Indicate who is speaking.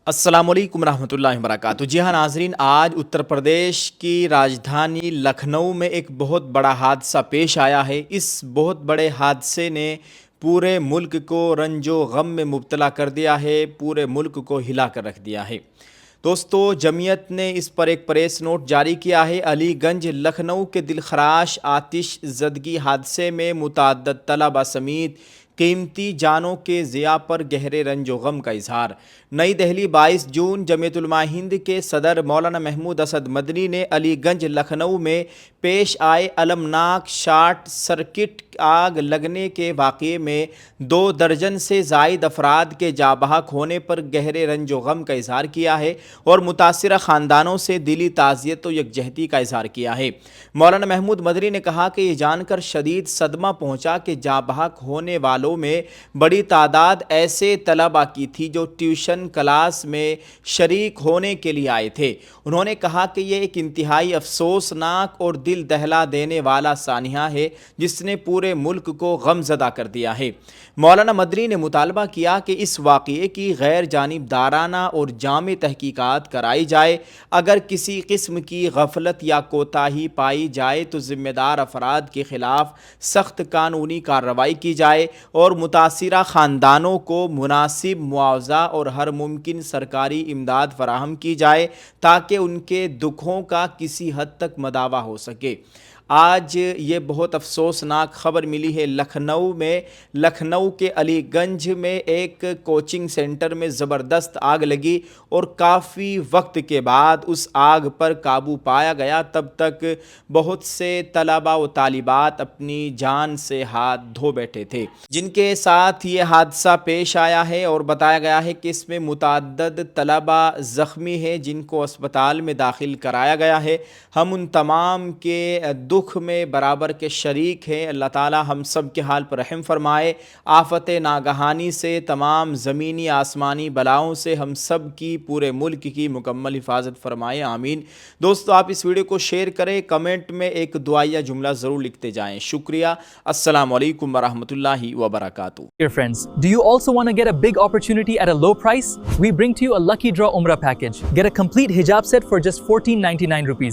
Speaker 1: السلام علیکم ورحمۃ اللہ وبرکاتہ۔ جی ہاں ناظرین، آج اتر پردیش کی راجدھانی لکھنؤ میں ایک بہت بڑا حادثہ پیش آیا ہے۔ اس بہت بڑے حادثے نے پورے ملک کو رنج و غم میں مبتلا کر دیا ہے، پورے ملک کو ہلا کر رکھ دیا ہے۔ دوستو، جمعیت نے اس پر ایک پریس نوٹ جاری کیا ہے۔ علی گنج لکھنؤ کے دلخراش آتش زدگی حادثے میں متعدد طلباء سمیت قیمتی جانوں کے ضیاع پر گہرے رنج و غم کا اظہار۔ نئی دہلی 22 جون جمعیت علماء ہند کے صدر مولانا محمود اسد مدنی نے علی گنج لکھنؤ میں پیش آئے المناک شارٹ سرکٹ آگ لگنے کے واقعے میں 2 درجن سے زائد افراد کے جاں بحق ہونے پر گہرے رنج و غم کا اظہار کیا ہے اور متاثرہ خاندانوں سے دلی تعزیت و یکجہتی کا اظہار کیا ہے۔ مولانا محمود مدنی نے کہا کہ یہ جان کر شدید صدمہ پہنچا کہ جاں بحق ہونے والوں میں بڑی تعداد ایسے طلباء کی تھی جو ٹیوشن کلاس میں شریک ہونے کے لیے آئے تھے۔ انہوں نے کہا کہ یہ ایک انتہائی افسوسناک اور دل دہلا دینے والا سانحہ ہے جس نے پورے ملک کو غم زدہ کر دیا ہے۔ مولانا مدنی نے مطالبہ کیا کہ اس واقعے کی غیر جانبدارانہ اور جامع تحقیقات کرائی جائے۔ اگر کسی قسم کی غفلت یا کوتاہی پائی جائے تو ذمہ دار افراد کے خلاف سخت قانونی کارروائی کی جائے اور متاثرہ خاندانوں کو مناسب معاوضہ اور ہر ممکن سرکاری امداد فراہم کی جائے تاکہ ان کے دکھوں کا کسی حد تک مداوع ہو سکے۔ آج یہ بہت افسوسناک خبر ملی ہے لکھنؤ کے علی گنج میں ایک کوچنگ سینٹر میں زبردست آگ لگی اور کافی وقت کے بعد اس آگ پر قابو پایا گیا۔ تب تک بہت سے طلباء و طالبات اپنی جان سے ہاتھ دھو بیٹھے تھے جن کے ساتھ یہ حادثہ پیش آیا ہے، اور بتایا گیا ہے کہ اس میں متعدد طلباء زخمی ہیں جن کو اسپتال میں داخل کرایا گیا ہے۔ ہم ان تمام کے دکھ میں برابر کے شریک ہیں۔ اللہ تعالی ہم سب کے حال پر رحم فرمائے۔ آفت ناگہانی سے، تمام زمینی آسمانی بلاؤں سے ہم سب کی، پورے ملک کی مکمل حفاظت فرمائے، آمین۔ دوستو، آپ اس ویڈیو کو شیئر کریں، کمنٹ میں ایک دعائیہ جملہ ضرور لکھتے جائیں۔ شکریہ۔ السلام علیکم ورحمۃ اللہ وبرکاتہ۔
Speaker 2: Dear friends, do you also want to get a big opportunity at a low price? We bring to you a Lucky Draw Umrah package. Get a complete hijab set for just ₹14.99.